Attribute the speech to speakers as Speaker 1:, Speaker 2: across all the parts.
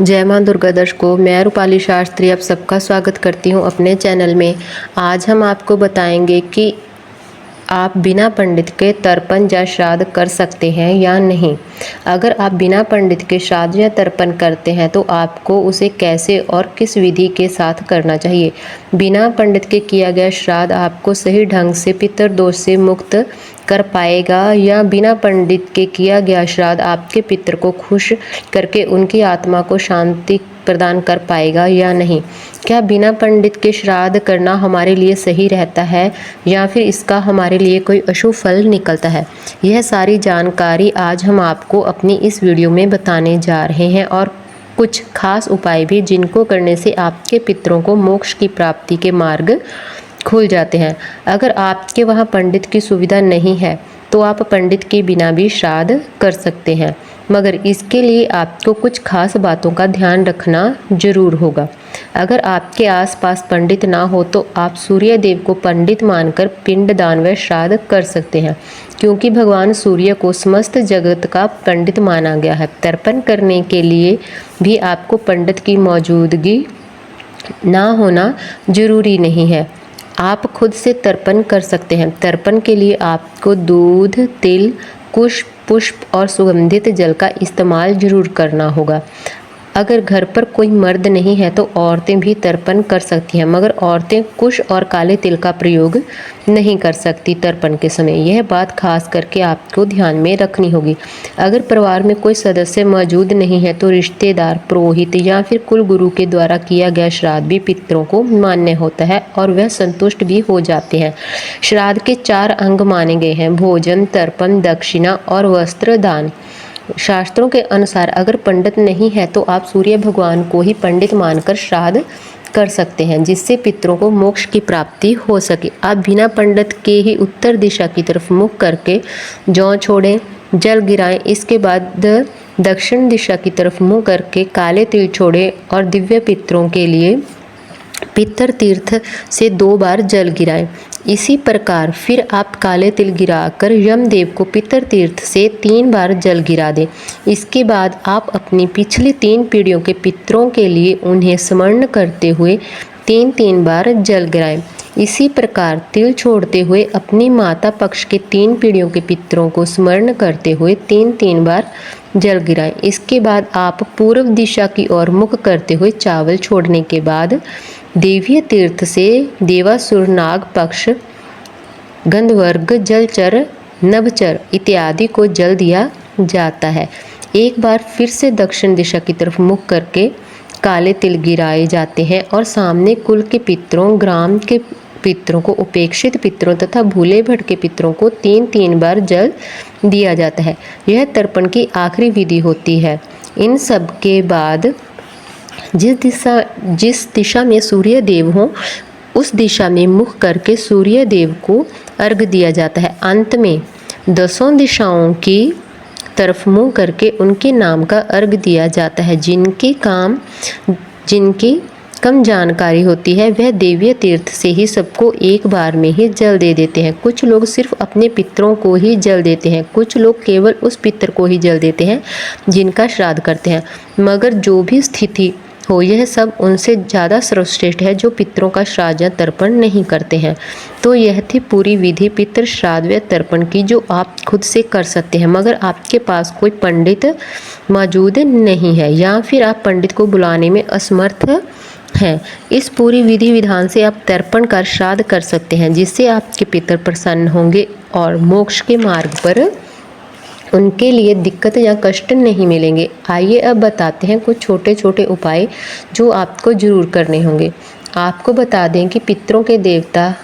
Speaker 1: जय मां दुर्गा दर्शकों, मैं रूपाली शास्त्री आप सबका स्वागत करती हूं अपने चैनल में। आज हम आपको बताएंगे कि आप बिना पंडित के तर्पण या श्राद्ध कर सकते हैं या नहीं। अगर आप बिना पंडित के श्राद्ध या तर्पण करते हैं तो आपको उसे कैसे और किस विधि के साथ करना चाहिए। बिना पंडित के किया गया श्राद्ध आपको सही ढंग से पितृदोष से मुक्त कर पाएगा या बिना पंडित के किया गया श्राद्ध आपके पितर को खुश करके उनकी आत्मा को शांति प्रदान कर पाएगा या नहीं। क्या बिना पंडित के श्राद्ध करना हमारे लिए सही रहता है या फिर इसका हमारे लिए कोई अशुभ फल निकलता है। यह सारी जानकारी आज हम आपको अपनी इस वीडियो में बताने जा रहे हैं और कुछ खास उपाय भी जिनको करने से आपके पितरों को मोक्ष की प्राप्ति के मार्ग खुल जाते हैं। अगर आपके वहाँ पंडित की सुविधा नहीं है तो आप पंडित के बिना भी श्राद्ध कर सकते हैं, मगर इसके लिए आपको कुछ खास बातों का ध्यान रखना जरूर होगा। अगर आपके आसपास पंडित ना हो तो आप सूर्य देव को पंडित मानकर पिंड दान व श्राद्ध कर सकते हैं, क्योंकि भगवान सूर्य को समस्त जगत का पंडित माना गया है। तर्पण करने के लिए भी आपको पंडित की मौजूदगी ना होना जरूरी नहीं है, आप खुद से तर्पण कर सकते हैं। तर्पण के लिए आपको दूध, तिल, कुश, पुष्प और सुगंधित जल का इस्तेमाल जरूर करना होगा। अगर घर पर कोई मर्द नहीं है तो औरतें भी तर्पण कर सकती हैं, मगर औरतें कुश और काले तिल का प्रयोग नहीं कर सकती तर्पण के समय। यह बात खास करके आपको ध्यान में रखनी होगी। अगर परिवार में कोई सदस्य मौजूद नहीं है तो रिश्तेदार, पुरोहित या फिर कुल गुरु के द्वारा किया गया श्राद्ध भी पितरों को मान्य होता है और वह संतुष्ट भी हो जाते हैं। श्राद्ध के 4 अंग माने गए हैं: भोजन, तर्पण, दक्षिणा और वस्त्र दान। शास्त्रों के अनुसार अगर पंडित नहीं है तो आप सूर्य भगवान को ही पंडित मानकर श्राद्ध कर सकते हैं, जिससे पितरों को मोक्ष की प्राप्ति हो सके। आप बिना पंडित के ही उत्तर दिशा की तरफ मुख करके जौ छोड़ें, जल गिराएं। इसके बाद दक्षिण दिशा की तरफ मुंह करके काले तिल छोड़ें और दिव्य पितरों के लिए पितर तीर्थ से 2 बार जल गिराएं। इसी प्रकार फिर आप काले तिल गिराकर यमदेव को पितर तीर्थ से 3 बार जल गिरा दें। इसके बाद आप अपनी पिछली 3 पीढ़ियों के पितरों के लिए उन्हें स्मरण करते हुए 3-3 बार जल गिराएं। इसी प्रकार तिल छोड़ते हुए अपनी माता पक्ष के 3 पीढ़ियों के पितरों को स्मरण करते हुए 3-3 बार जल गिराएं। इसके बाद आप पूर्व दिशा की ओर मुख करते हुए चावल छोड़ने के बाद देवीय तीर्थ से देवासुर, नाग पक्ष, गंधवर्ग, जलचर, नभचर इत्यादि को जल दिया जाता है। एक बार फिर से दक्षिण दिशा की तरफ मुख करके काले तिल गिराए जाते हैं और सामने कुल के पितरों, ग्राम के पितरों को, उपेक्षित पितरों तथा भूले भटके पितरों को 3-3 बार जल दिया जाता है। यह तर्पण की आखिरी विधि होती है। इन सब के बाद जिस दिशा में सूर्य देव हो उस दिशा में मुख करके सूर्य देव को अर्घ दिया जाता है। अंत में 10 दिशाओं की तरफ मुंह करके उनके नाम का अर्घ दिया जाता है। जिनकी कम जानकारी होती है वह देवीय तीर्थ से ही सबको एक बार में ही जल दे देते हैं। कुछ लोग सिर्फ अपने पितरों को ही जल देते हैं, कुछ लोग केवल उस पितर को ही जल देते हैं जिनका श्राद्ध करते हैं। मगर जो भी स्थिति हो, यह सब उनसे ज़्यादा सर्वश्रेष्ठ है जो पितरों का श्राद्ध या तर्पण नहीं करते हैं। तो यह थी पूरी विधि पितृ श्राद्ध व तर्पण की, जो आप खुद से कर सकते हैं, मगर आपके पास कोई पंडित मौजूद नहीं है या फिर आप पंडित को बुलाने में असमर्थ हैं। इस पूरी विधि विधान से आप तर्पण का श्राद्ध कर सकते हैं, जिससे आपके पितर प्रसन्न होंगे और मोक्ष के मार्ग पर उनके लिए दिक्कत या कष्ट नहीं मिलेंगे। आइए अब बताते हैं कुछ छोटे छोटे उपाय जो आपको जरूर करने होंगे। आपको बता दें कि पितरों के देवता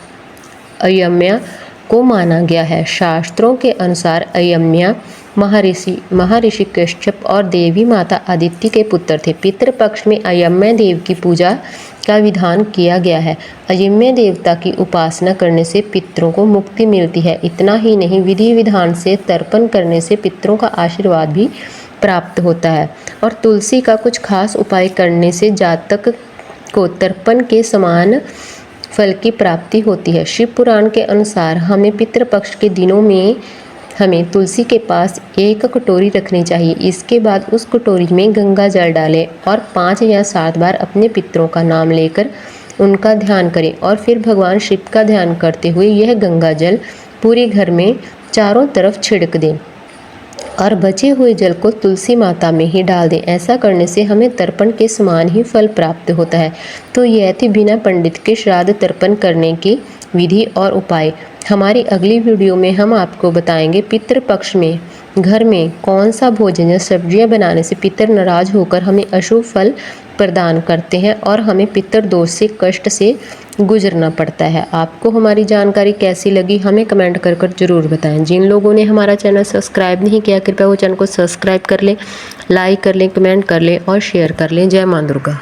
Speaker 1: अयम्या को माना गया है। शास्त्रों के अनुसार अयम्या महर्षि कश्यप और देवी माता अदिति के पुत्र थे। पितृपक्ष में अयम्या देव की पूजा का विधान किया गया है। अयम्या देवता की उपासना करने से पितरों को मुक्ति मिलती है। इतना ही नहीं, विधि विधान से तर्पण करने से पितरों का आशीर्वाद भी प्राप्त होता है। और तुलसी का कुछ खास उपाय करने से जातक को तर्पण के समान फल की प्राप्ति होती है। शिव पुराण के अनुसार हमें पितृपक्ष के दिनों में हमें तुलसी के पास 1 कटोरी रखनी चाहिए। इसके बाद उस कटोरी में गंगा जल डालें और 5 या 7 बार अपने पितरों का नाम लेकर उनका ध्यान करें और फिर भगवान शिव का ध्यान करते हुए यह गंगा जल पूरे घर में चारों तरफ छिड़क दें और बचे हुए जल को तुलसी माता में ही डाल दें। ऐसा करने से हमें तर्पण के समान ही फल प्राप्त होता है। तो यह थी बिना पंडित के श्राद्ध तर्पण करने की विधि और उपाय। हमारी अगली वीडियो में हम आपको बताएंगे पितृपक्ष में घर में कौन सा भोजन या सब्जियां बनाने से पितर नाराज होकर हमें अशुभ फल प्रदान करते हैं और हमें पितर दोष से कष्ट से गुजरना पड़ता है। आपको हमारी जानकारी कैसी लगी हमें कमेंट कर जरूर बताएं। जिन लोगों ने हमारा चैनल सब्सक्राइब नहीं किया कृपया वो चैनल को सब्सक्राइब कर लें, लाइक कर लें, कमेंट कर लें और शेयर कर लें। जय मां दुर्गा।